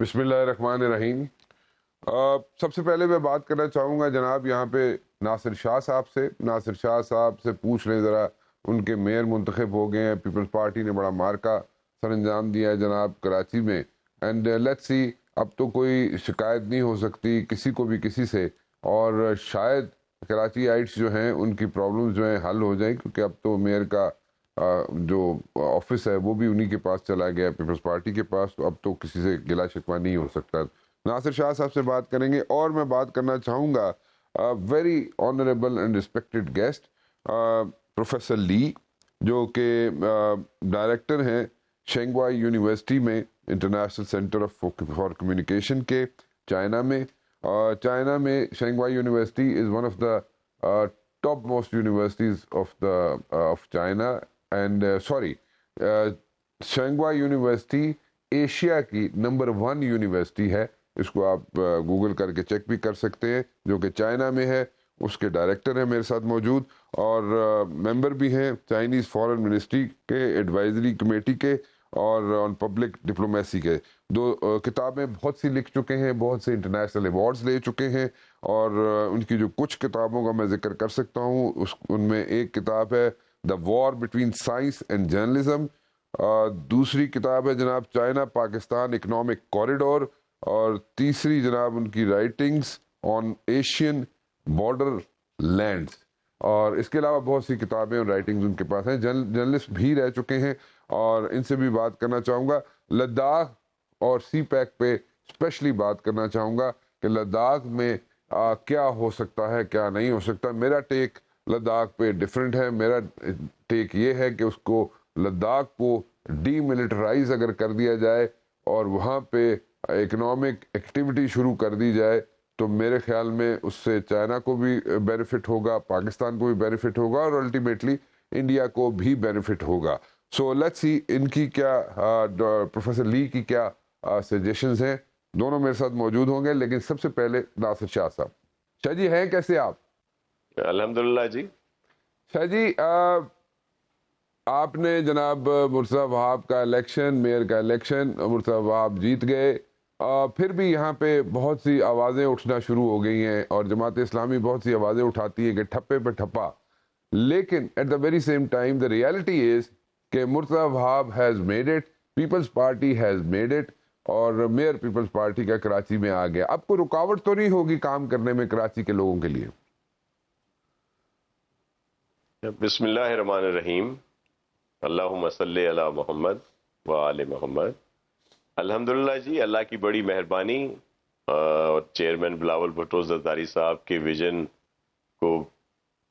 بسم اللہ الرحمن الرحیم. سب سے پہلے میں بات کرنا چاہوں گا جناب یہاں پہ ناصر شاہ صاحب سے. ناصر شاہ صاحب سے پوچھ لیں ذرا, ان کے میئر منتخب ہو گئے ہیں, پیپلز پارٹی نے بڑا مارکا سر انجام دیا ہے جناب کراچی میں, اینڈ لیٹس سی اب تو کوئی شکایت نہیں ہو سکتی کسی کو بھی کسی سے, اور شاید کراچی آئٹس جو ہیں ان کی پرابلمز جو ہیں حل ہو جائیں, کیونکہ اب تو میئر کا جو آفس ہے وہ بھی انہی کے پاس چلا گیا, پیپلز پارٹی کے پاس, تو اب تو کسی سے گلا شکوہ نہیں ہو سکتا. ناصر شاہ صاحب سے بات کریں گے. اور میں بات کرنا چاہوں گا very honourable and respected guest professor لی, جو کہ ڈائریکٹر ہیں شینگوا یونیورسٹی میں, انٹرنیشنل سینٹر فار کمیونیکیشن کے چائنا میں. چائنا میں شینگوا university is one of the top most universities of China, and sorry شینگوا university Asia کی نمبر 1 یونیورسٹی ہے. اس کو آپ گوگل کر کے چیک بھی کر سکتے ہیں, جو کہ چائنا میں ہے. اس کے ڈائریکٹر ہیں میرے ساتھ موجود, اور ممبر بھی ہیں چائنیز فارن منسٹری کے ایڈوائزری کمیٹی کے, اور آن پبلک ڈپلومیسی کے. کتابیں بہت سی لکھ چکے ہیں, بہت سے انٹرنیشنل ایوارڈز لے چکے ہیں, اور ان کی جو کچھ کتابوں کا میں ذکر کر سکتا ہوں, ان میں ایک کتاب ہے the war between science and journalism, دوسری کتاب ہے جناب چائنا پاکستان اکنامک کوریڈور, اور تیسری جناب ان کی رائٹنگز آن ایشین بارڈر لینڈز. اور اس کے علاوہ بہت سی کتابیں اور رائٹنگز ان کے پاس ہیں. جرنلسٹ بھی رہ چکے ہیں, اور ان سے بھی بات کرنا چاہوں گا. لداخ اور سی پیک پہ اسپیشلی بات کرنا چاہوں گا کہ لداخ میں کیا ہو سکتا ہے کیا نہیں ہو سکتا. میرا ٹیک لداخ پہ ڈیفرنٹ ہے. میرا ٹیک یہ ہے کہ اس کو لداخ کو ڈی ملٹرائز اگر کر دیا جائے اور وہاں پہ اکنامک ایکٹیویٹی شروع کر دی جائے, تو میرے خیال میں اس سے چائنا کو بھی بینیفٹ ہوگا, پاکستان کو بھی بینیفٹ ہوگا, اور الٹیمیٹلی انڈیا کو بھی بینیفٹ ہوگا. سو لیٹس سی ان کی کیا پروفیسر لی کی کیا سجیشنز ہیں. دونوں میرے ساتھ موجود ہوں گے, لیکن سب سے پہلے ناصر شاہ صاحب. شاہ جی ہیں کیسے آپ؟ الحمدللہ جی. شاہ جی آپ نے جناب مرتضی وہاب کا الیکشن, میئر کا الیکشن, مرتضی وہاب جیت گئے, پھر بھی یہاں پہ بہت سی آوازیں اٹھنا شروع ہو گئی ہیں, اور جماعت اسلامی بہت سی آوازیں اٹھاتی ہے کہ ٹھپے پہ ٹھپا. لیکن at the very same time the reality is کہ Murtaza Wahab has made it, Peoples Party has made it, اور میئر پیپلز پارٹی کا کراچی میں آ گیا. اب کوئی رکاوٹ تو نہیں ہوگی کام کرنے میں کراچی کے لوگوں کے لیے؟ بسم اللہ الرحمن الرحیم. اللہم صلی علی محمد و آل محمد. الحمدللہ جی, اللہ کی بڑی مہربانی, اور چیئرمین بلاول بھٹو زرداری صاحب کے ویژن کو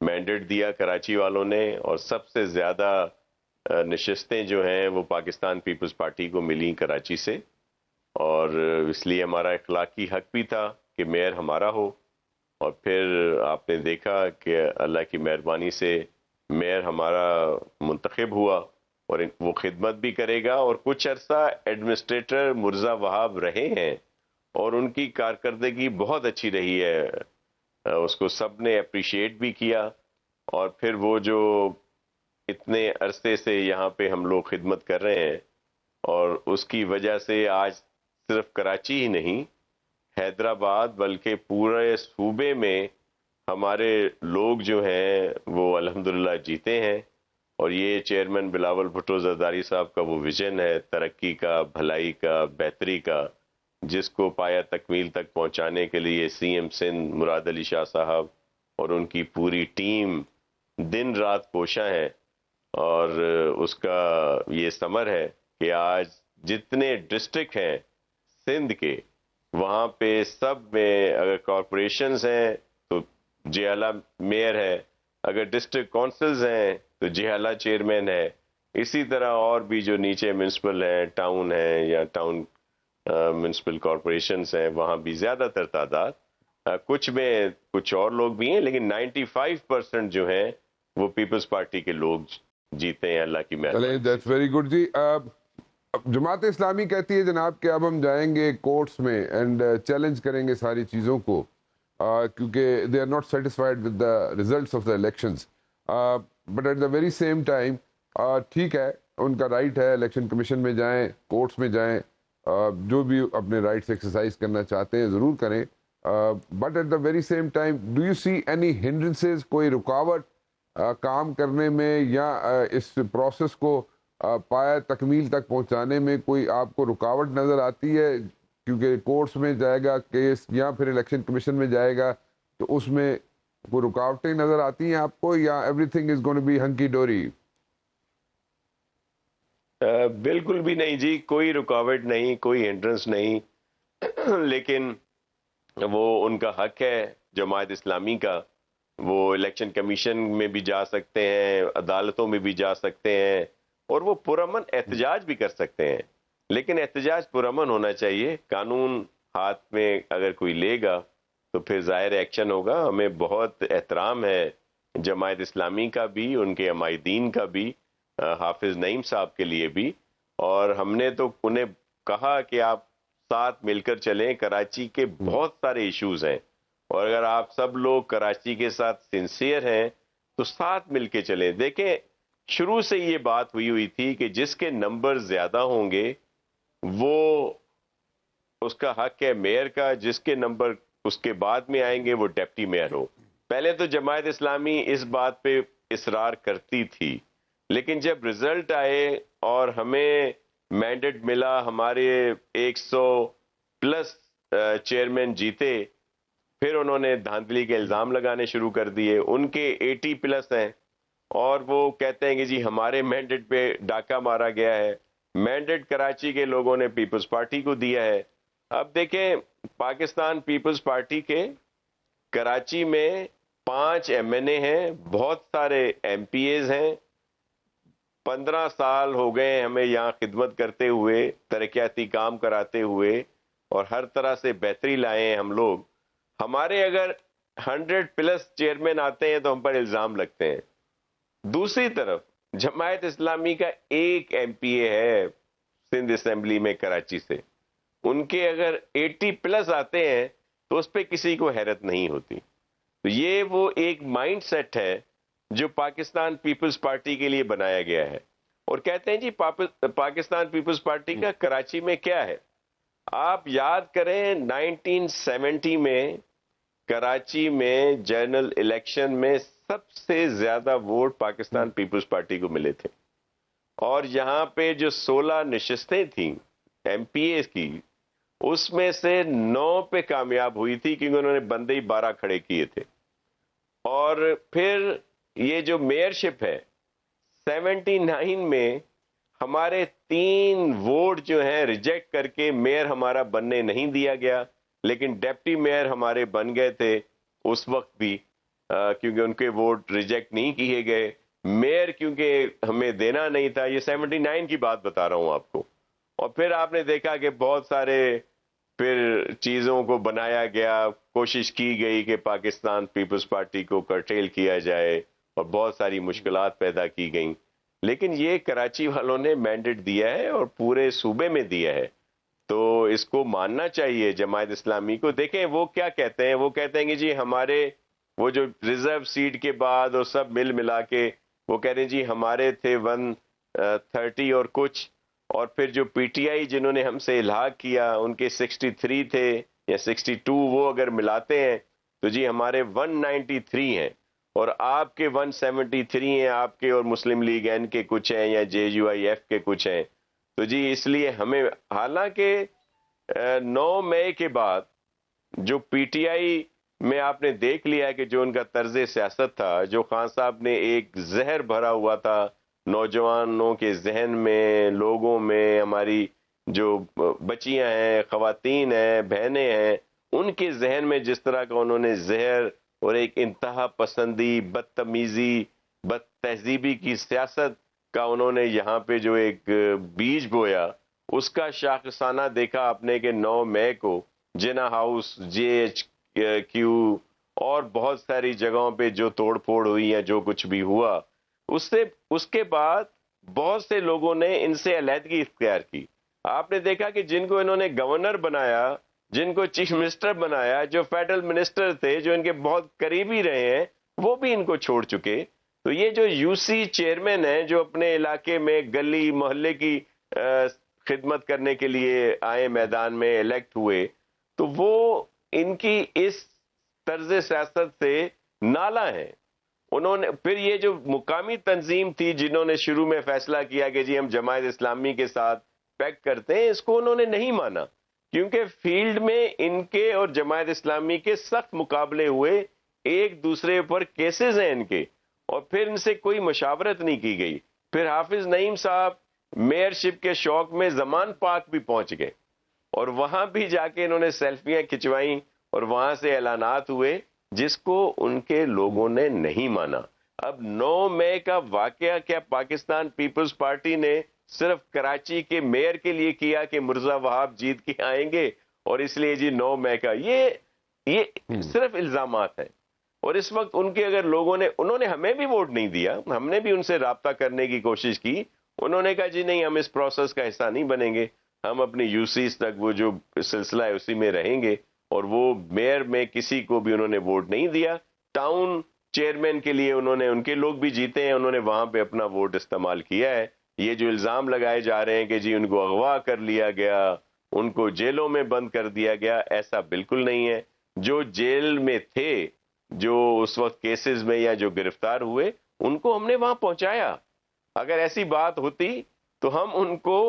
مینڈیٹ دیا کراچی والوں نے, اور سب سے زیادہ نشستیں جو ہیں وہ پاکستان پیپلز پارٹی کو ملی کراچی سے, اور اس لیے ہمارا اخلاقی حق بھی تھا کہ میئر ہمارا ہو. اور پھر آپ نے دیکھا کہ اللہ کی مہربانی سے میئر ہمارا منتخب ہوا, اور وہ خدمت بھی کرے گا. اور کچھ عرصہ ایڈمنسٹریٹر مرزا وہاب رہے ہیں, اور ان کی کارکردگی بہت اچھی رہی ہے, اس کو سب نے اپریشیٹ بھی کیا. اور پھر وہ جو اتنے عرصے سے یہاں پہ ہم لوگ خدمت کر رہے ہیں, اور اس کی وجہ سے آج صرف کراچی ہی نہیں, حیدرآباد بلکہ پورے صوبے میں ہمارے لوگ جو ہیں وہ الحمدللہ جیتے ہیں. اور یہ چیئرمین بلاول بھٹو زرداری صاحب کا وہ ویژن ہے ترقی کا, بھلائی کا, بہتری کا, جس کو پایا تکمیل تک پہنچانے کے لیے سی ایم سندھ مراد علی شاہ صاحب اور ان کی پوری ٹیم دن رات کوشاں ہے. اور اس کا یہ ثمر ہے کہ آج جتنے ڈسٹرکٹ ہیں سندھ کے, وہاں پہ سب میں اگر کارپوریشنز ہیں تو جہلا میئر ہے, اگر ڈسٹرکٹ کونسلز ہیں تو جہلا چیئرمین ہے. اسی طرح اور بھی جو نیچے میونسپل ہیں, ٹاؤن ہیں یا ٹاؤن میونسپل کارپوریشنز ہیں, وہاں بھی زیادہ تر تعداد, کچھ میں کچھ اور لوگ بھی ہیں, لیکن 95% جو ہیں وہ پیپلز پارٹی کے لوگ جیتے ہیں اللہ کی مہربانی. دیٹس ویری گڈ جی. جماعت اسلامی کہتی ہے جناب کہ اب ہم جائیں گے کورٹس میں اینڈ چیلنج کریں گے ساری چیزوں کو, کیونکہ they are not satisfied with the results of the elections. But at the very same time ٹھیک ہے, ان کا رائٹ ہے, الیکشن کمیشن میں جائیں, کورٹس میں جائیں, جو بھی اپنے رائٹس ایکسرسائز کرنا چاہتے ہیں ضرور کریں, but at the very same time do you see any hindrances, کوئی رکاوٹ کام کرنے میں یا اس پروسیس کو پایا تکمیل تک پہنچانے میں کوئی آپ کو رکاوٹ نظر آتی ہے؟ کیونکہ کورٹس میں جائے گا کیس یا پھر الیکشن کمیشن میں جائے گا, تو اس میں کوئی رکاوٹیں نظر آتی ہیں آپ کو, یا everything is gone to be hunky dory? بالکل بھی نہیں جی, کوئی رکاوٹ نہیں, کوئی ہنڈرنس نہیں. لیکن وہ ان کا حق ہے جماعت اسلامی کا, وہ الیکشن کمیشن میں بھی جا سکتے ہیں, عدالتوں میں بھی جا سکتے ہیں, اور وہ پرامن احتجاج بھی کر سکتے ہیں. لیکن احتجاج پرامن ہونا چاہیے. قانون ہاتھ میں اگر کوئی لے گا تو پھر ظاہر ایکشن ہوگا. ہمیں بہت احترام ہے جماعت اسلامی کا بھی, ان کے عمائدین کا بھی, حافظ نعیم صاحب کے لیے بھی, اور ہم نے تو انہیں کہا کہ آپ ساتھ مل کر چلیں. کراچی کے بہت سارے ایشوز ہیں, اور اگر آپ سب لوگ کراچی کے ساتھ سنسیئر ہیں تو ساتھ مل کے چلیں. دیکھیں, شروع سے یہ بات ہوئی تھی کہ جس کے نمبر زیادہ ہوں گے وہ اس کا حق ہے میئر کا, جس کے نمبر اس کے بعد میں آئیں گے وہ ڈپٹی میئر ہو. پہلے تو جماعت اسلامی اس بات پہ اصرار کرتی تھی, لیکن جب رزلٹ آئے اور ہمیں مینڈیٹ ملا, ہمارے 100+ چیئرمین جیتے, پھر انہوں نے دھاندلی کے الزام لگانے شروع کر دیے. ان کے 80+ ہیں, اور وہ کہتے ہیں کہ جی ہمارے مینڈیٹ پہ ڈاکہ مارا گیا ہے. مینڈیٹ کراچی کے لوگوں نے پیپلز پارٹی کو دیا ہے. اب دیکھیں, پاکستان پیپلز پارٹی کے کراچی میں 5 MNA ہیں, بہت سارے MPAs ہیں. 15 سال ہو گئے ہمیں یہاں خدمت کرتے ہوئے, ترقیاتی کام کراتے ہوئے, اور ہر طرح سے بہتری لائے ہیں ہم لوگ. ہمارے اگر 100+ چیئرمین آتے ہیں تو ہم پر الزام لگتے ہیں. دوسری طرف جماعت اسلامی کا ایک MPA ہے سندھ اسمبلی میں کراچی سے, ان کے اگر 80+ آتے ہیں تو اس پہ کسی کو حیرت نہیں ہوتی. تو یہ وہ ایک مائنڈ سیٹ ہے جو پاکستان پیپلز پارٹی کے لیے بنایا گیا ہے. اور کہتے ہیں جی پاکستان پیپلز پارٹی کا کراچی میں کیا ہے. آپ یاد کریں 1970 میں کراچی میں جنرل الیکشن میں سب سے زیادہ ووٹ پاکستان پیپلز پارٹی کو ملے تھے, اور یہاں پہ جو 16 نشستیں تھیں MPA کی, اس میں سے 9 پہ کامیاب ہوئی تھی کیونکہ انہوں نے بندے ہی 12 کھڑے کیے تھے. اور پھر یہ جو میئرشپ ہے 79 میں ہمارے 3 ووٹ جو ہیں ریجیکٹ کر کے میئر ہمارا بننے نہیں دیا گیا, لیکن ڈپٹی میئر ہمارے بن گئے تھے اس وقت بھی, کیونکہ ان کے ووٹ ریجیکٹ نہیں کیے گئے. میئر کیونکہ ہمیں دینا نہیں تھا. یہ 79 کی بات بتا رہا ہوں آپ کو. اور پھر آپ نے دیکھا کہ بہت سارے پھر چیزوں کو بنایا گیا, کوشش کی گئی کہ پاکستان پیپلز پارٹی کو کرٹیل کیا جائے, اور بہت ساری مشکلات پیدا کی گئیں. لیکن یہ کراچی والوں نے مینڈیٹ دیا ہے اور پورے صوبے میں دیا ہے, تو اس کو ماننا چاہیے جماعت اسلامی کو. دیکھیں وہ کیا کہتے ہیں, وہ کہتے ہیں کہ جی ہمارے وہ جو ریزرو سیٹ کے بعد اور سب ملا کے وہ کہہ رہے ہیں جی ہمارے تھے 130 اور کچھ, اور پھر جو PTI جنہوں نے ہم سے الحاق کیا ان کے 63 تھے یا 62, وہ اگر ملاتے ہیں تو جی ہمارے 193 ہیں, اور آپ کے 173 ہیں, آپ کے اور مسلم لیگ N کے کچھ ہیں یا JUIF کے کچھ ہیں. تو جی اس لیے ہمیں, حالانکہ 9 مئی کے بعد جو PTI میں آپ نے دیکھ لیا کہ جو ان کا طرز سیاست تھا, جو خان صاحب نے ایک زہر بھرا ہوا تھا نوجوانوں کے ذہن میں, لوگوں میں, ہماری جو بچیاں ہیں, خواتین ہیں, بہنیں ہیں, ان کے ذہن میں جس طرح کا انہوں نے زہر اور ایک انتہا پسندی, بدتمیزی, بد تہذیبی کی سیاست کا انہوں نے یہاں پہ جو ایک بیج بویا, اس کا شاخسانہ دیکھا آپ نے کہ 9 مئی کو جنا ہاؤس, JHQ اور بہت ساری جگہوں پہ جو توڑ پھوڑ ہوئی یا جو کچھ بھی ہوا, اس کے بعد بہت سے لوگوں نے ان سے علیحدگی اختیار کی. آپ نے دیکھا کہ جن کو انہوں نے گورنر بنایا, جن کو چیف منسٹر بنایا, جو فیڈرل منسٹر تھے, جو ان کے بہت قریبی رہے ہیں, وہ بھی ان کو چھوڑ چکے. تو یہ جو UC چیئرمین ہیں جو اپنے علاقے میں گلی محلے کی خدمت کرنے کے لیے آئے میدان میں، الیکٹ ہوئے، تو وہ ان کی اس طرز سیاست سے نالاں ہیں. انہوں نے پھر یہ جو مقامی تنظیم تھی جنہوں نے شروع میں فیصلہ کیا کہ جی ہم جماعت اسلامی کے ساتھ پیکٹ کرتے ہیں، اس کو انہوں نے نہیں مانا، کیونکہ فیلڈ میں ان کے اور جماعت اسلامی کے سخت مقابلے ہوئے، ایک دوسرے پر کیسز ہیں ان کے، اور پھر ان سے کوئی مشاورت نہیں کی گئی. پھر حافظ نعیم صاحب میئر شپ کے شوق میں زمان پاک بھی پہنچ گئے، اور وہاں بھی جا کے انہوں نے سیلفیاں کھچوائیں اور وہاں سے اعلانات ہوئے، جس کو ان کے لوگوں نے نہیں مانا. اب 9 مئی کا واقعہ کیا پاکستان پیپلز پارٹی نے صرف کراچی کے میئر کے لیے کیا کہ مرزا وہاب جیت کے آئیں گے اور اس لیے جی 9 مئی کا؟ یہ صرف الزامات ہیں. اور اس وقت ان کے اگر لوگوں نے، انہوں نے ہمیں بھی ووٹ نہیں دیا، ہم نے بھی ان سے رابطہ کرنے کی کوشش کی، انہوں نے کہا جی نہیں ہم اس پروسیس کا حصہ نہیں بنیں گے، ہم اپنی یوسیز تک وہ جو سلسلہ ہے اسی میں رہیں گے. اور وہ میئر میں کسی کو بھی انہوں نے ووٹ نہیں دیا. ٹاؤن چیئرمین کے لیے انہوں نے، ان کے لوگ بھی جیتے ہیں، انہوں نے وہاں پہ اپنا ووٹ استعمال کیا ہے. یہ جو الزام لگائے جا رہے ہیں کہ جی ان کو اغوا کر لیا گیا، ان کو جیلوں میں بند کر دیا گیا، ایسا بالکل نہیں ہے. جو جیل میں تھے، جو اس وقت کیسز میں یا جو گرفتار ہوئے، ان کو ہم نے وہاں پہنچایا. اگر ایسی بات ہوتی تو ہم ان کو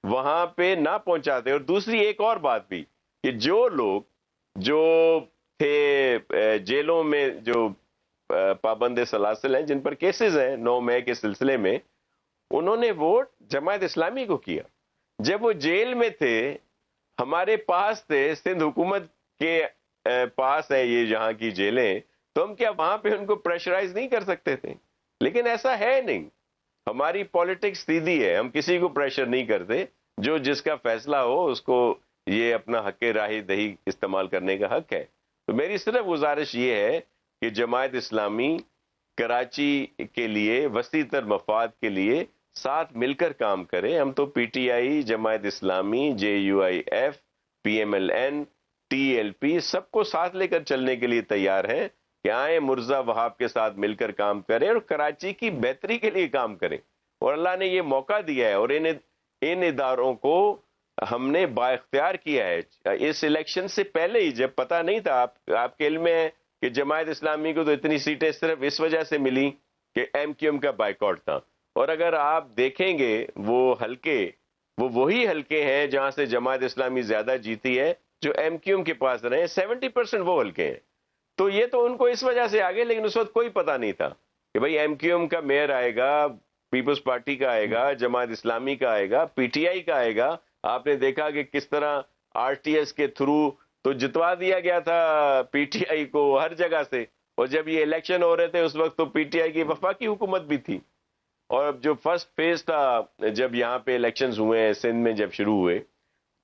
وہاں پہ نہ پہنچاتے. اور دوسری ایک اور بات بھی کہ جو لوگ جو تھے جیلوں میں، جو پابند سلاسل ہیں، جن پر کیسز ہیں 9 مئی کے سلسلے میں، انہوں نے ووٹ جماعت اسلامی کو کیا. جب وہ جیل میں تھے، ہمارے پاس تھے، سندھ حکومت کے پاس ہے یہ جہاں کی جیلیں، تو ہم کیا وہاں پہ ان کو پریشرائز نہیں کر سکتے تھے؟ لیکن ایسا ہے نہیں. ہماری پالیٹکس سیدھی ہے، ہم کسی کو پریشر نہیں کرتے. جو جس کا فیصلہ ہو اس کو یہ اپنا حق راہ دہی استعمال کرنے کا حق ہے. تو میری صرف گزارش یہ ہے کہ جماعت اسلامی کراچی کے لیے، وسیع تر مفاد کے لیے ساتھ مل کر کام کرے. ہم تو P T I, Jamaat Islami, JUIF، PMLN، TLP سب کو ساتھ لے کر چلنے کے لیے تیار ہیں کہ آئیں مرزا وہاب کے ساتھ مل کر کام کریں اور کراچی کی بہتری کے لیے کام کریں. اور اللہ نے یہ موقع دیا ہے، اور ان اداروں کو ہم نے با اختیار کیا ہے. اس الیکشن سے پہلے ہی جب پتہ نہیں تھا، آپ کے علم میں ہے کہ جماعت اسلامی کو تو اتنی سیٹیں صرف اس وجہ سے ملی کہ MQM کا بائیکاٹ تھا. اور اگر آپ دیکھیں گے وہ حلقے، وہی حلقے ہیں جہاں سے جماعت اسلامی زیادہ جیتی ہے، جو MQM کے پاس رہے ہیں. 70% وہ حلقے ہیں. تو یہ تو ان کو اس وجہ سے آگے، لیکن اس وقت کوئی پتہ نہیں تھا کہ بھئی MQM کا میئر آئے گا، پیپلز پارٹی کا آئے گا، جماعت اسلامی کا آئے گا، PTI کا آئے گا. آپ نے دیکھا کہ کس طرح RTS کے تھرو تو جتوا دیا گیا تھا PTI کو ہر جگہ سے. اور جب یہ الیکشن ہو رہے تھے اس وقت تو PTI کی وفاقی حکومت بھی تھی. اور جو فرسٹ فیز تھا، جب یہاں پہ الیکشنز ہوئے ہیں سندھ میں جب شروع ہوئے،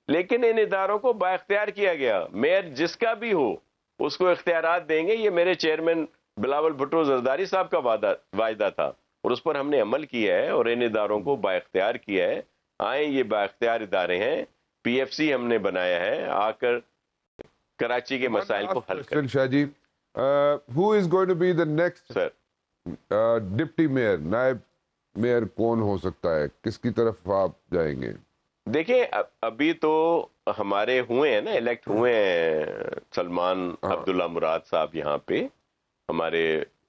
لیکن ان اداروں کو با اختیار کیا گیا. میئر جس کا بھی ہو اس کو اختیارات دیں گے. یہ میرے چیئرمین بلاول بھٹو زرداری صاحب کا وعدہ تھا، اور اس پر ہم نے عمل کیا ہے اور ان اداروں کو با اختیار کیا ہے. آئیں، یہ با اختیار ادارے ہیں. PFC ہم نے بنایا ہے، آ کر کراچی کے مسائل کو حل کریں. Shah ji, who is going to be the next sir deputy mayor, نائب میئر کون ہو سکتا ہے؟ کس کی طرف آپ جائیں گے؟ دیکھیں، ابھی تو ہمارے ہوئے ہیں نا، الیکٹ ہوئے ہیں سلمان عبداللہ مراد صاحب یہاں پہ ہمارے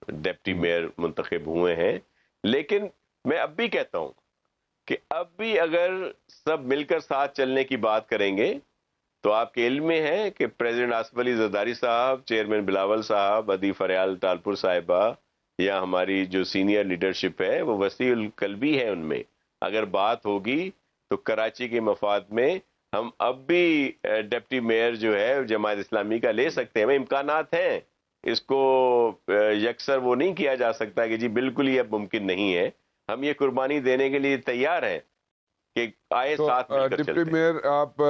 ڈپٹی میئر منتخب ہوئے ہیں. لیکن میں اب بھی کہتا ہوں کہ اب بھی اگر سب مل کر ساتھ چلنے کی بات کریں گے تو آپ کے علم میں ہے کہ پریزیڈنٹ آصف علی زرداری صاحب، چیئرمین بلاول صاحب، ادی فریال ٹالپور صاحبہ، یا ہماری جو سینئر لیڈرشپ ہے وہ وسیع القلبی ہے. ان میں اگر بات ہوگی تو کراچی کے مفاد میں ہم اب بھی ڈپٹی میئر جو ہے جماعت اسلامی کا لے سکتے ہیں. امکانات ہیں، اس کو یکسر وہ نہیں کیا جا سکتا کہ جی بالکل ہی اب ممکن نہیں ہے. ہم یہ قربانی دینے کے لیے تیار ہیں کہ آئے ساتھ مل کر چلتے ہیں. ڈپٹی میئر آپ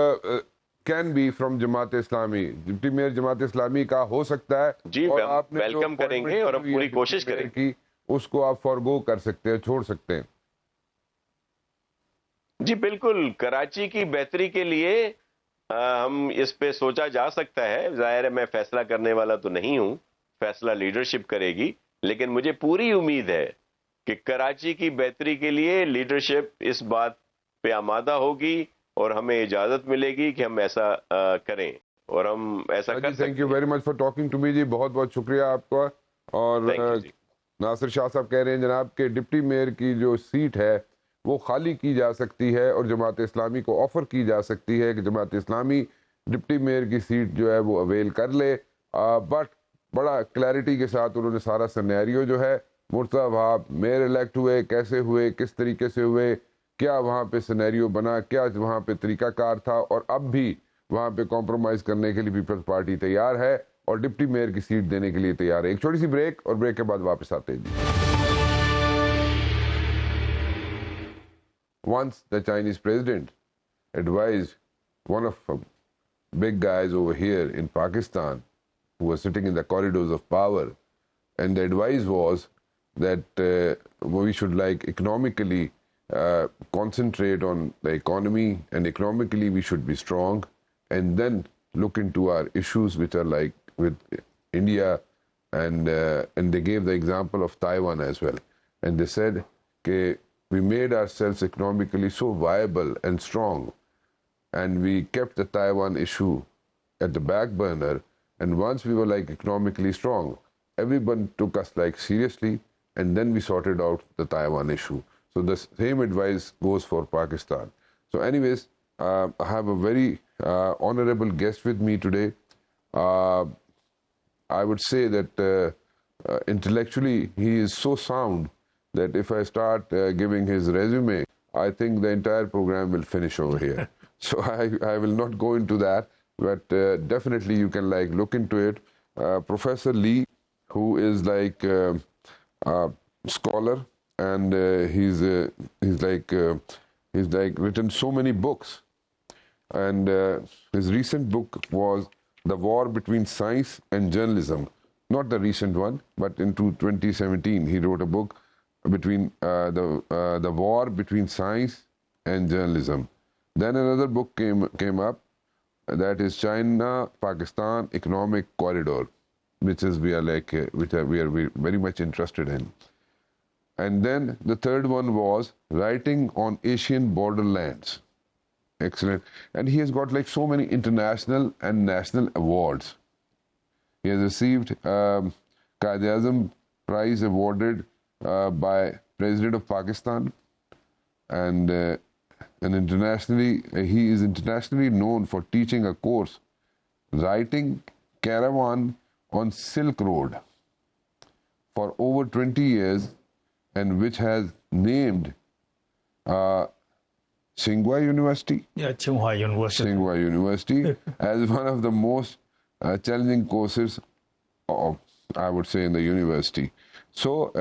can be from Jamaat Islami, deputy mayor Jamaat Islami کا ہو سکتا ہے. جی، اور ہم آپ نے ویلکم کریں گے اور ہم پوری کوشش کریں گے. اس کو آپ فارگو کر سکتے ہیں، چھوڑ سکتے ہیں. جی بالکل، کراچی کی بہتری کے لیے ہم اس پہ سوچا جا سکتا ہے. ظاہر ہے میں فیصلہ کرنے والا تو نہیں ہوں، فیصلہ لیڈرشپ کرے گی. لیکن مجھے پوری امید ہے کہ کراچی کی بہتری کے لیے لیڈرشپ اس بات پہ آمادہ ہوگی اور ہمیں اجازت ملے گی کہ ہم ایسا کریں اور ہم ایسا کر سکتے ہیں. Thank you very much for talking to me جی, بہت بہت شکریہ آپ کا. اور ناصر شاہ صاحب کہہ رہے ہیں جناب کہ ڈپٹی میئر کی جو سیٹ ہے وہ خالی کی جا سکتی ہے اور جماعت اسلامی کو آفر کی جا سکتی ہے کہ جماعت اسلامی ڈپٹی میئر کی سیٹ جو ہے وہ اویل کر لے. بٹ بڑا کلیئرٹی کے ساتھ انہوں نے سارا سینیریو جو ہے, مرتضیٰ وہاب میئر الیکٹ ہوئے, کیسے ہوئے, کس طریقے سے ہوئے, کیا وہاں پہ سینیریو بنا, کیا وہاں پہ طریقہ کار تھا, اور اب بھی وہاں پہ کمپرومائز کرنے کے لیے پیپلز پارٹی تیار ہے اور ڈپٹی میئر کی سیٹ دینے کے لیے تیار ہے. ایک چھوٹی سی بریک, اور بریک کے بعد واپس آتے ہیں جی. Once the Chinese president advised one of the big guys over here in Pakistan who was sitting in the corridors of power, and the advice was that we should like economically concentrate on the economy, and economically we should be strong, and then look into our issues which are like with India, and they gave the example of Taiwan as well, and they said that we made ourselves economically so viable and strong, and we kept the Taiwan issue at the back burner, and once we were like economically strong, everyone took us like seriously, and then we sorted out the Taiwan issue. So the same advice goes for Pakistan. So anyways, I have a very honorable guest with me today. I would say that intellectually he is so sound that if I start giving his resume, I think the entire program will finish over here. So I will not go into that, but definitely you can like look into it. Professor Lee, who is like a scholar, and he's like written so many books, and his recent book was The War Between Science and Journalism. Not the recent one, but in 2017 he wrote a book between the war between science and journalism. Then another book came up, that is China-Pakistan Economic Corridor, which we are very much interested in. And then the third one was Writing on Asian Borderlands. Excellent. And he has got like so many international and national awards. He has received Qaid-e-Azam Prize awarded by President of Pakistan, and internationally he is internationally known for teaching a course, Writing Caravan on Silk Road, for over 20 years, and which has named Tsinghua University as one of the most challenging courses of, I would say, in the university. So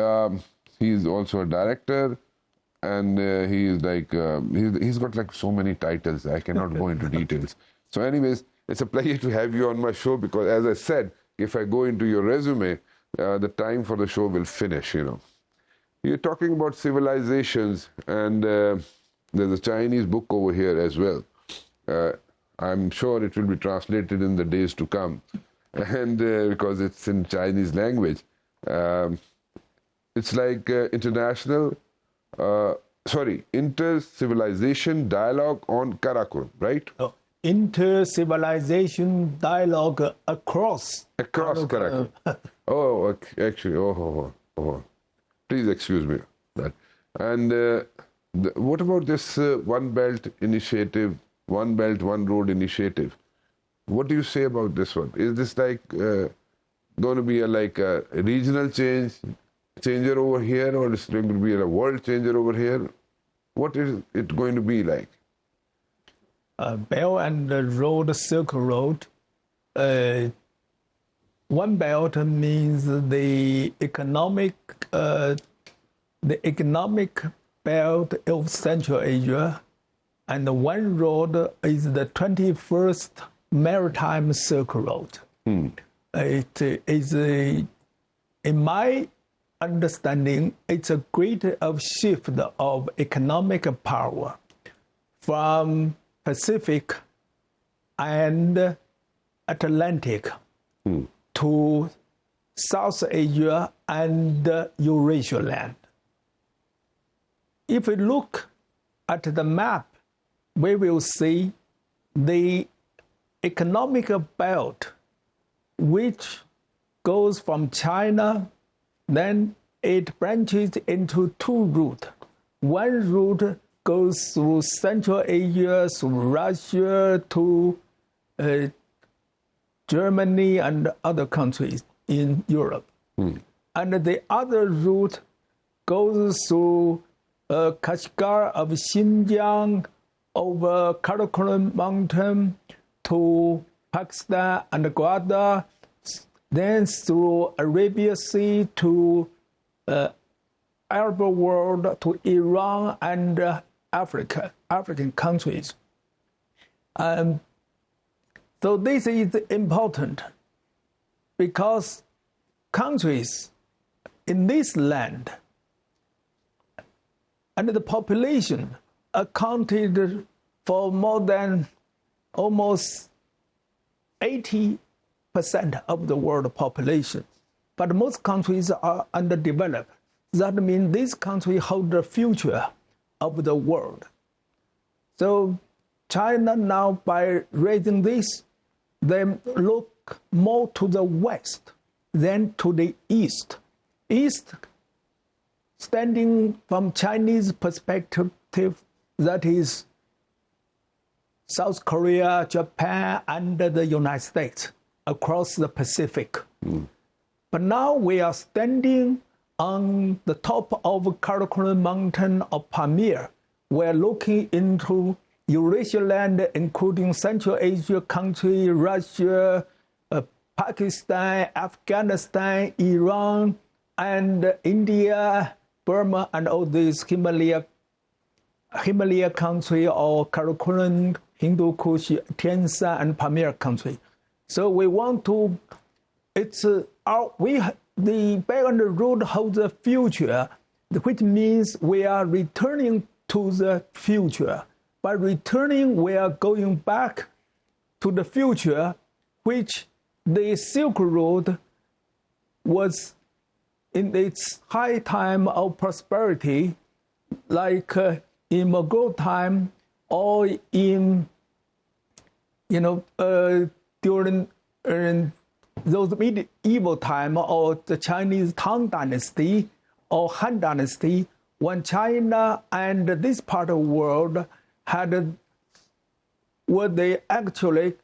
he is also a director, and he is like he's got like so many titles. I cannot go into details. So anyways, it's a pleasure to have you on my show, because as I said, if I go into your resume, the time for the show will finish, you know. You're talking about civilizations, and there's a Chinese book over here as well. I'm sure it will be translated in the days to come, and because it's in Chinese language. It's like inter-civilization dialogue on Karachi, right? Inter-civilization dialogue across Karachi. Oh, actually, please excuse me that. And what about this One Belt Initiative, One Belt, One Road Initiative? What do you say about this one? Is this like going to be a regional changer over here, or is it going to be a world changer over here? What is it going to be like? Belt and Road, Silk Road. One Belt means the economic belt of Central Asia, and the One Road is the 21st Maritime Silk Road. It is, in my understanding, it's a great shift of economic power from Pacific and Atlantic to South Asia and Eurasia land. If we look at the map we will see the economic belt, which goes from China, then it branches into two routes. One route goes through Central Asia, through Russia, to Germany and other countries in Europe. And the other route goes through Kashgar of Xinjiang, over Karachi Mountain to Pakistan and Gwadar, then through Arabia Sea to Arab world, to Iran and African countries. So this is important because countries in this land and the population accounted for more than almost 80% of the world population. But most countries are underdeveloped. That means this country hold the future of the world. So China now, by raising this, they look more to the west than to the east. East, standing from Chinese perspective, that is South Korea, Japan, and the United States across the Pacific. But now we are standing on the top of Karachi Mountain of Pamir. We're looking into Eurasia land, including Central Asia country, Russia, Pakistan, Afghanistan, Iran, and India, Burma, and all these Himalaya country, or Karakoram, Hindu Kush, Tian Shan, and Pamir country. So we want to, the Belt and Road holds the future, which means we are returning to the future. By returning, we are going back to the future, which the Silk Road was in its high time of prosperity, like in Mughal time, or in, during those medieval time, or the Chinese Tang Dynasty or Han Dynasty, when China and this part of the world had, where they actually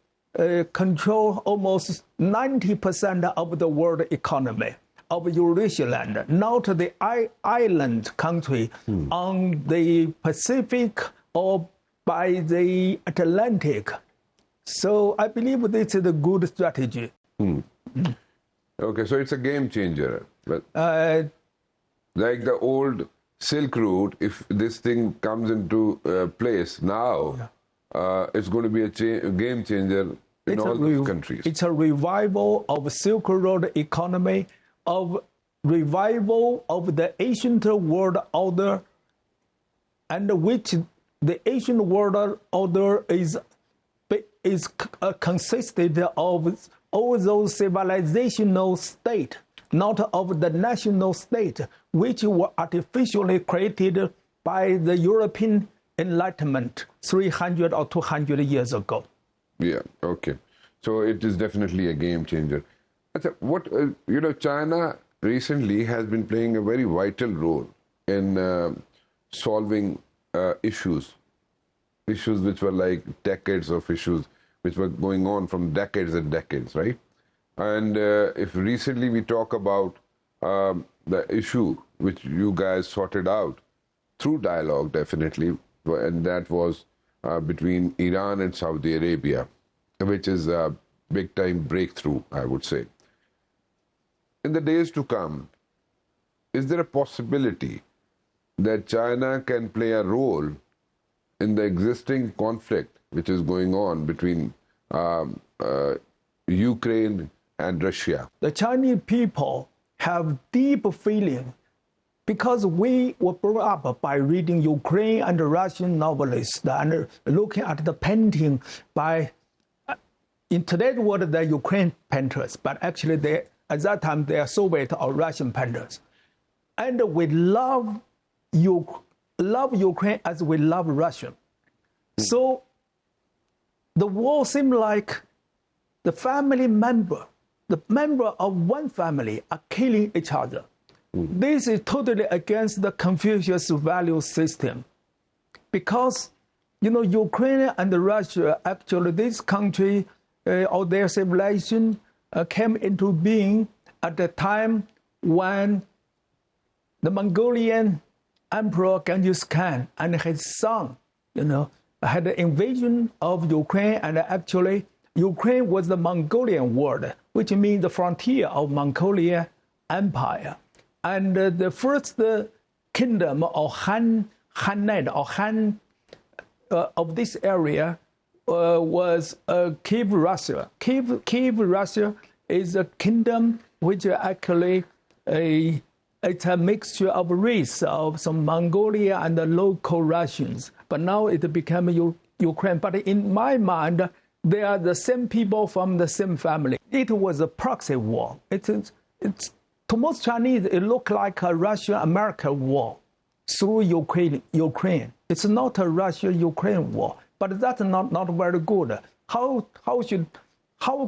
control almost 90% of the world economy of Eurasia land, not the island country on the Pacific or by the Atlantic. So I believe this is a good strategy. Okay, so it's a game changer. But like the old Silk Route, if this thing comes into place now, it's going to be a game changer in all those countries. It's a revival of Silk Road economy, of revival of the ancient world order, and which the ancient world order is consisted of all those civilizational states, not of the national state, which were artificially created by the European Enlightenment 300 or 200 years ago. Yeah, okay. So it is definitely a game changer. What, China recently has been playing a very vital role in solving issues which were like decades of issues, which were going on from decades and decades, right? And if recently we talk about the issue which you guys sorted out through dialogue, definitely, and that was between Iran and Saudi Arabia, which is a big-time breakthrough, I would say. In the days to come, is there a possibility that China can play a role in the existing conflict which is going on between Ukraine and Russia? The Chinese people have deep feeling because we were brought up by reading Ukraine and Russian novelists and looking at the painting by, in today's world, they're Ukraine painters, but actually at that time they are Soviet or Russian painters. And we love Ukraine as we love Russia. So the war seemed like the member of one family are killing each other. This is totally against the Confucius value system. Because, Ukraine and Russia, actually this country or their civilization came into being at the time when the Mongolian Emperor Genghis Khan and his son, had the invasion of Ukraine, and actually Ukraine was the Mongolian word, which means the frontier of Mongolian Empire. And the first kingdom or Khanate or Han of this area was Kiev, Russia. Kiev, Russia is a kingdom which actually it's a mixture of race of some Mongolia and the local Russians. But now it became Ukraine. But in my mind, they are the same people from the same family. It was a proxy war. It's to most Chinese, it looked like a Russia-America war through Ukraine. It's not a Russia-Ukraine war, but that's not very good. How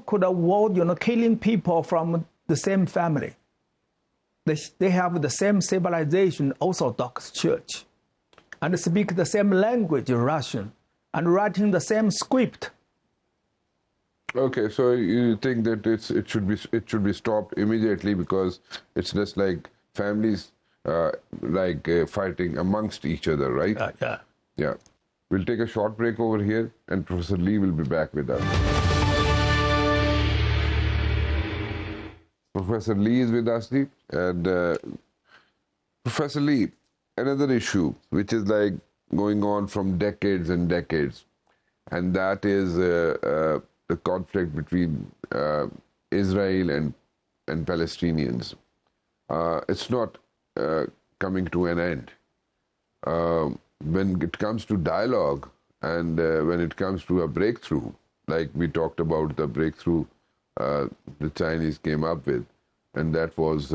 could a war, killing people from the same family? They have the same civilization, Orthodox Church, and speak the same language, Russian, and writing the same script. Okay, so you think that it should be stopped immediately because it's just like families fighting amongst each other, right? Yeah. We'll take a short break over here, and Professor Lee will be back with us. Professor Lee is with us, and Professor Lee, another issue which is like going on from decades and decades, and that is the conflict between Israel and Palestinians. It's not coming to an end. When it comes to dialogue and when it comes to a breakthrough, like we talked about the breakthrough the Chinese came up with, and that was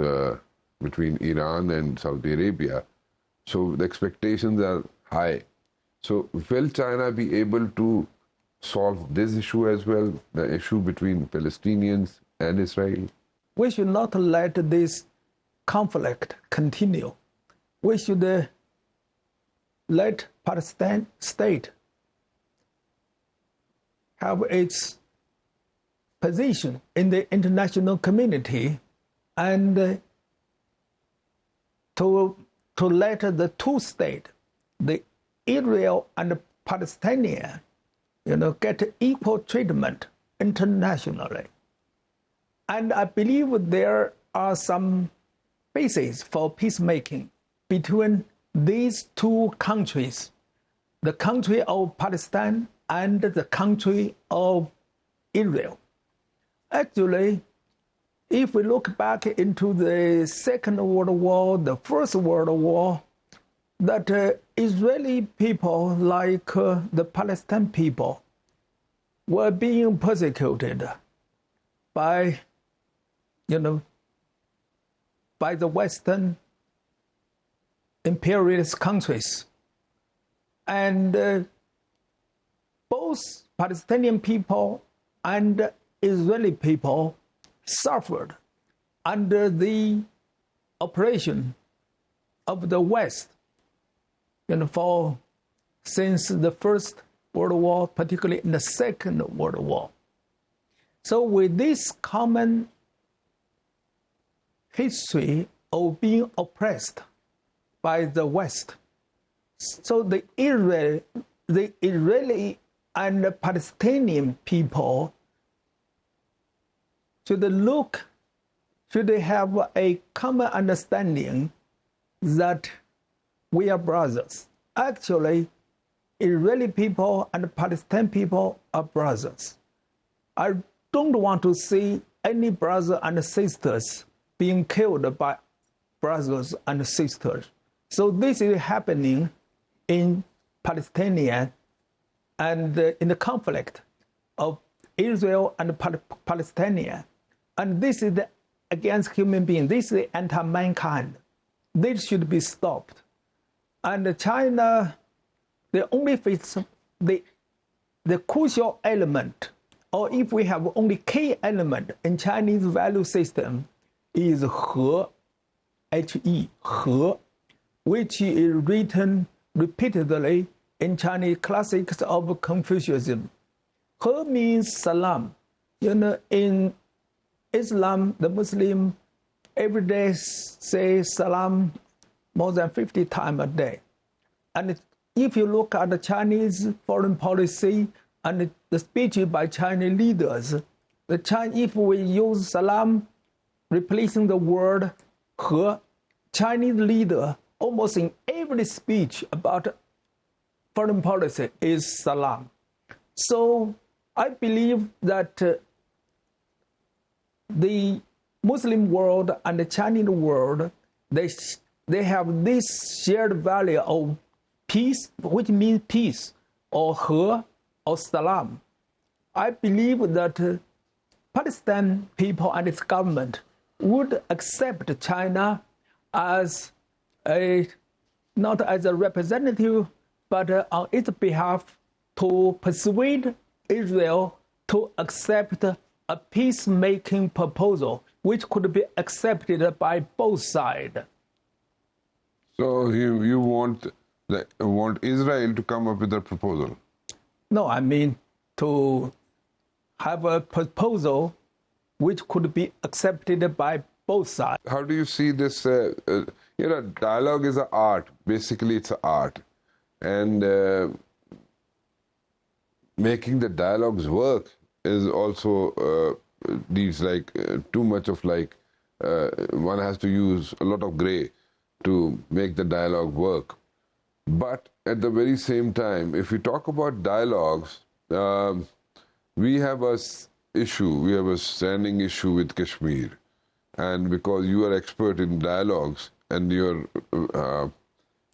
between Iran and Saudi Arabia. So the expectations are high. So will China be able to solve this issue as well, the issue between Palestinians and Israel? We should not let this conflict continue. We should let Palestine state have its position in the international community, and to let the two states, the Israel and the Palestinian, get equal treatment internationally. And I believe there are some bases for peacemaking between these two countries, the country of Palestine and the country of Israel. Actually, if we look back into the Second World War, the First World War, that Israeli people, like the Palestinian people, were being persecuted by, by the Western imperialist countries. And both Palestinian people and Israeli people suffered under the oppression of the West, since the First World War, particularly in the Second World War. So with this common history of being oppressed by the West, so the Israeli and the Palestinian people should have a common understanding that we are brothers. Actually, Israeli people and Palestinian people are brothers. I don't want to see any brothers and sisters being killed by brothers and sisters. So this is happening in Palestinian and in the conflict of Israel and Palestinian. And this is against human beings. This is anti-mankind. This should be stopped. And China, the only the crucial element, or if we have only key element in Chinese value system, is 和, He, 和, which is written repeatedly in Chinese classics of Confucianism. 和 means salam. In Islam, the Muslim every day say salam more than 50 times a day. And if you look at the Chinese foreign policy and the speech by Chinese leaders, if we use salam replacing the word 和, Chinese leader almost in every speech about foreign policy is salam. So I believe that the Muslim world and the Chinese world, they have this shared value of peace, which means peace, or 和, or salam. I believe that Palestinian people and its government would accept China as not as a representative, but on its behalf to persuade Israel to accept a peacemaking proposal which could be accepted by both sides. So you want Israel to come up with a proposal? No, I mean to have a proposal which could be accepted by both sides. How do you see this? Dialogue is an art. Basically, it's an art. And making the dialogues work is also needs too much of one has to use a lot of gray to make the dialogue work. But at the very same time, if we talk about dialogues, we have a standing issue with Kashmir. And because you are expert in dialogues and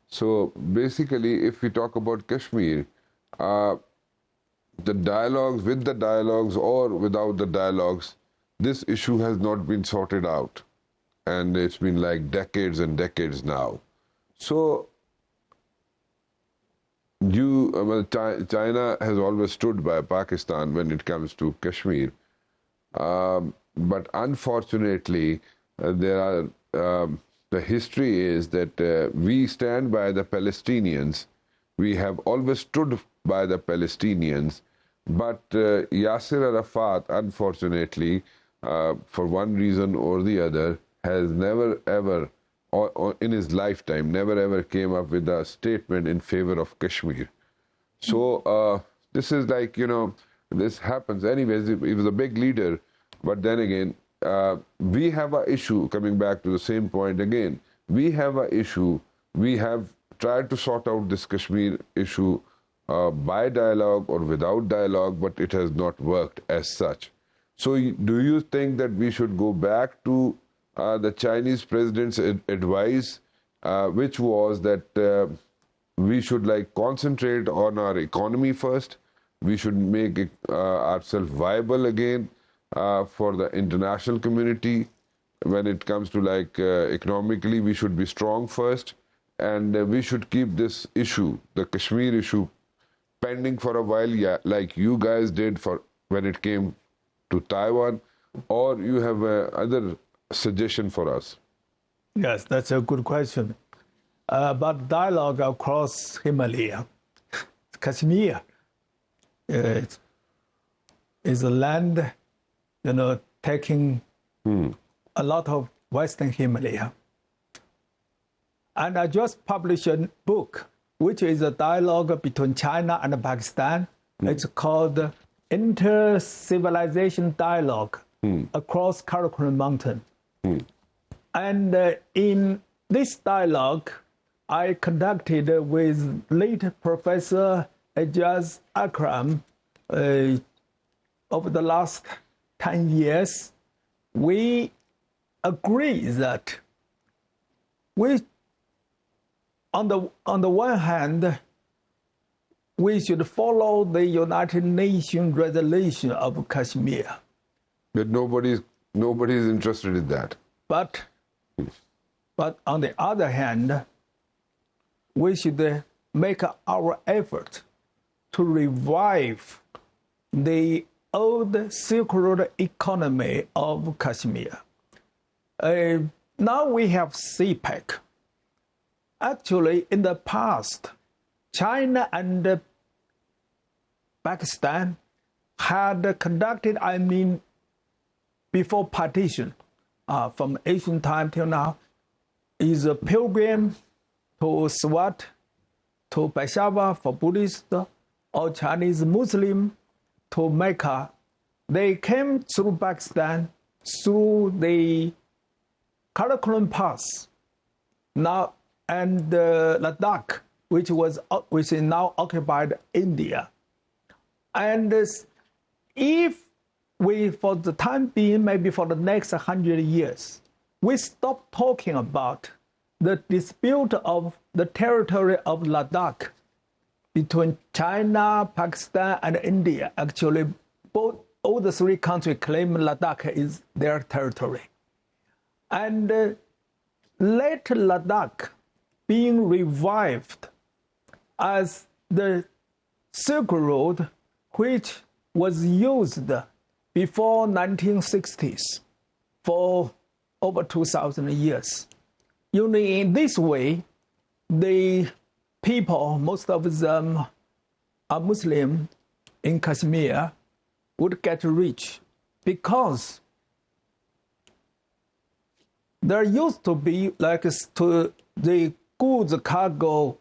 so basically if we talk about Kashmir, the dialogues, with the dialogues or without the dialogues, this issue has not been sorted out. And it's been decades and decades now. So China has always stood by Pakistan when it comes to Kashmir. But unfortunately, the history is that we stand by the Palestinians. We have always stood by the Palestinians. But Yasser Arafat, unfortunately, for one reason or the other, has never ever, or in his lifetime, never ever came up with a statement in favor of Kashmir. So this is this happens. Anyways, he was a big leader. But then again, we have an issue, coming back to the same point again. We have an issue. We have tried to sort out this Kashmir issue by dialogue or without dialogue, but it has not worked as such. So do you think that we should go back to the Chinese president's advice, which was that we should concentrate on our economy first? We should make ourselves viable again for the international community. When it comes to economically, we should be strong first, and we should keep this issue, the Kashmir issue, pending for a while, like you guys did for when it came to Taiwan. Or you have other suggestion for us? Yes, that's a good question. But dialogue across Himalaya, Kashmir is a land, taking a lot of Western Himalaya. And I just published a book, which is a dialogue between China and Pakistan. It's called Inter-Civilization Dialogue Across Karachi Mountain. And in this dialogue, I conducted with late Professor Akram over the last 10 years. We agree that on the one hand, we should follow the United Nations resolution of Kashmir. But nobody is interested in that. But on the other hand, we should make our effort to revive the old Silk Road economy of Kashmir. Now we have CPEC. Actually, in the past, China and Pakistan had conducted, before partition, from ancient time till now, is a pilgrim to Swat, to Peshawar for Buddhist or Chinese Muslim to Mecca. They came through Pakistan, through the Karakoram Pass, now and Ladakh, which is now occupied India. And if we, for the time being, maybe for the next 100 years, we stop talking about the dispute of the territory of Ladakh between China, Pakistan, and India. Actually, all the three countries claim Ladakh is their territory. And let Ladakh being revived as the Silk Road, which was used before 1960s for over 2,000 years. In this way, the people, most of them are Muslim in Kashmir, would get rich because there used to be the goods cargo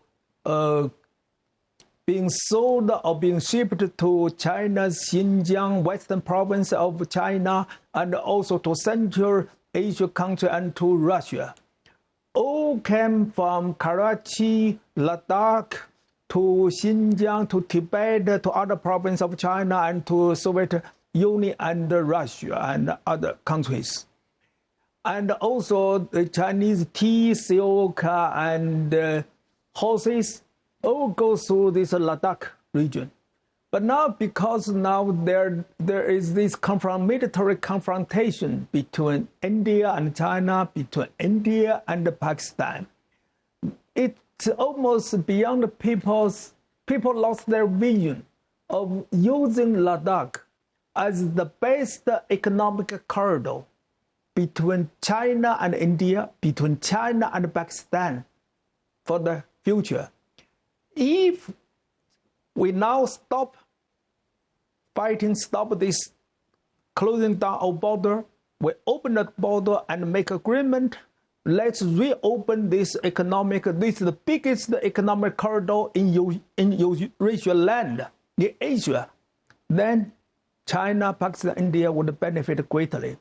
being sold or being shipped to China's Xinjiang, western province of China, and also to Central Asia country and to Russia. All came from Karachi, Ladakh, to Xinjiang, to Tibet, to other provinces of China, and to Soviet Union and Russia and other countries. And also the Chinese tea, silk, and horses all go through this Ladakh region. But now, because there is this military confrontation between India and China, between India and Pakistan, it's almost beyond the people lost their vision of using Ladakh as the best economic corridor between China and India, between China and Pakistan for the future. If we now stop fighting, stop this closing down our border, we open the border and make agreement, let's reopen this is the biggest economic corridor in Eurasian land, in Asia, then China, Pakistan, India would benefit greatly.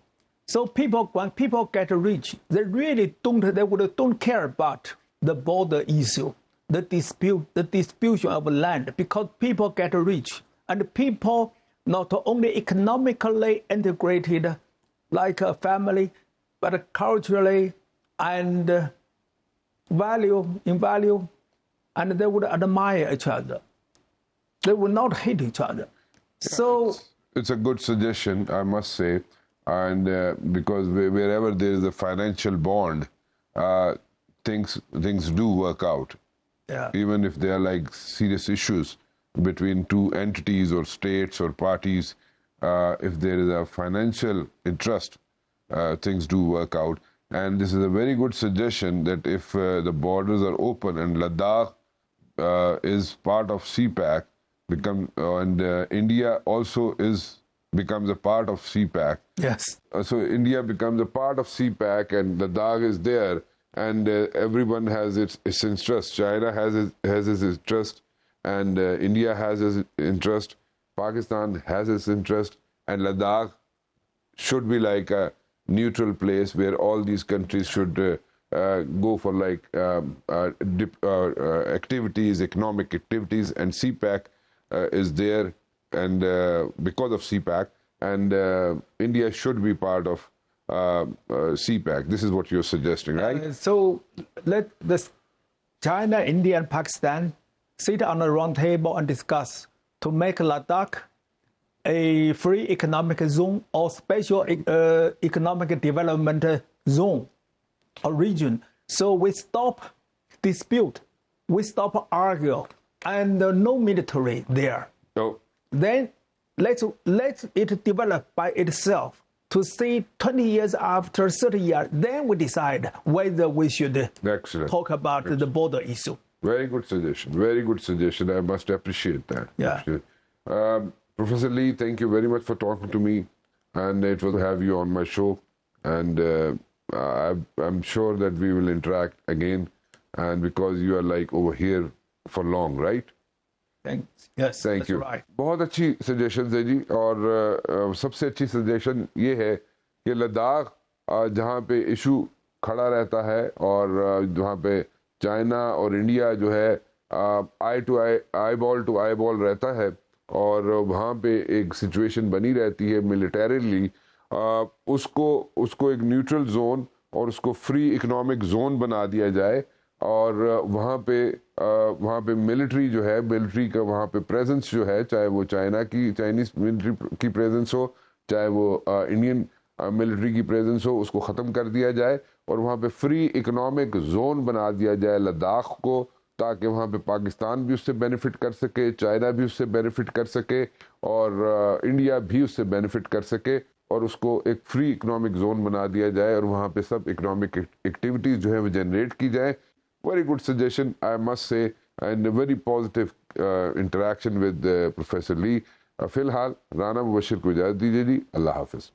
So when people get rich, they really don't care about the border issue, the distribution of land, because people get rich, and people not only economically integrated like a family, but culturally and in value, and they would admire each other. They would not hate each other. Yeah, so it's a good suggestion, I must say, and because wherever there is a financial bond, things do work out. Yeah. Even if there are like serious issues between two entities or states or parties, if there is a financial interest, things do work out. And this is a very good suggestion that if the borders are open and Ladakh is part of CPAC, and India also becomes a part of CPAC. Yes. So India becomes a part of CPAC and Ladakh is there, and everyone has its interest. China has its interest, and India has its interest. Pakistan has its interest, and Ladakh should be like a neutral place where all these countries should go for like activities, economic activities, and CPAC is there, and because of CPAC, and India should be part of CPAC. This is what you're suggesting, right? So let China, India, and Pakistan sit on a round table and discuss to make Ladakh a free economic zone or special economic development zone or region. So we stop dispute, we stop argue, and no military there. No. Then let it develop by itself to see 20 years after 30 years. Then we decide whether we should Excellent. talk about the border issue. Very good suggestion. Very good suggestion. I must appreciate that. Yeah. Professor Lee, thank you very much for talking to me, and it was to have you on my show. And I'm sure that we will interact again. And because you are like over here for long, right? Thanks. Yes, Thank that's you. right. بہت اچھی suggestion ہے جی. اور سب سے اچھی suggestion یہ ہے کہ لداخ جہاں پہ ایشو کھڑا رہتا ہے اور جہاں پہ چائنا اور انڈیا جو ہے آئی بال رہتا ہے اور وہاں پہ ایک سچویشن بنی رہتی ہے ملیٹریلی, اس کو ایک نیوٹرل زون اور اس کو فری اکنامک زون بنا دیا جائے, اور وہاں پہ ملٹری جو ہے, ملٹری کا وہاں پہ پریزنس جو ہے, چاہے وہ چائنیز ملٹری کی پریزنس ہو, چاہے وہ انڈین ملٹری کی پریزنس ہو, اس کو ختم کر دیا جائے اور وہاں پہ فری اکنامک زون بنا دیا جائے لداخ کو, تاکہ وہاں پہ پاکستان بھی اس سے بینیفٹ کر سکے, چائنا بھی اس سے بینیفٹ کر سکے اور انڈیا بھی اس سے بینیفٹ کر سکے, اور اس کو ایک فری اکنامک زون بنا دیا جائے اور وہاں پہ سب اکنامک ایکٹیویٹیز جو ہے وہ جنریٹ کی جائیں. Very good suggestion, I must say, and a very positive interaction with Professor Lee. فی الحال رانا مبشر کو اجازت دیجیے جی, اللہ حافظ.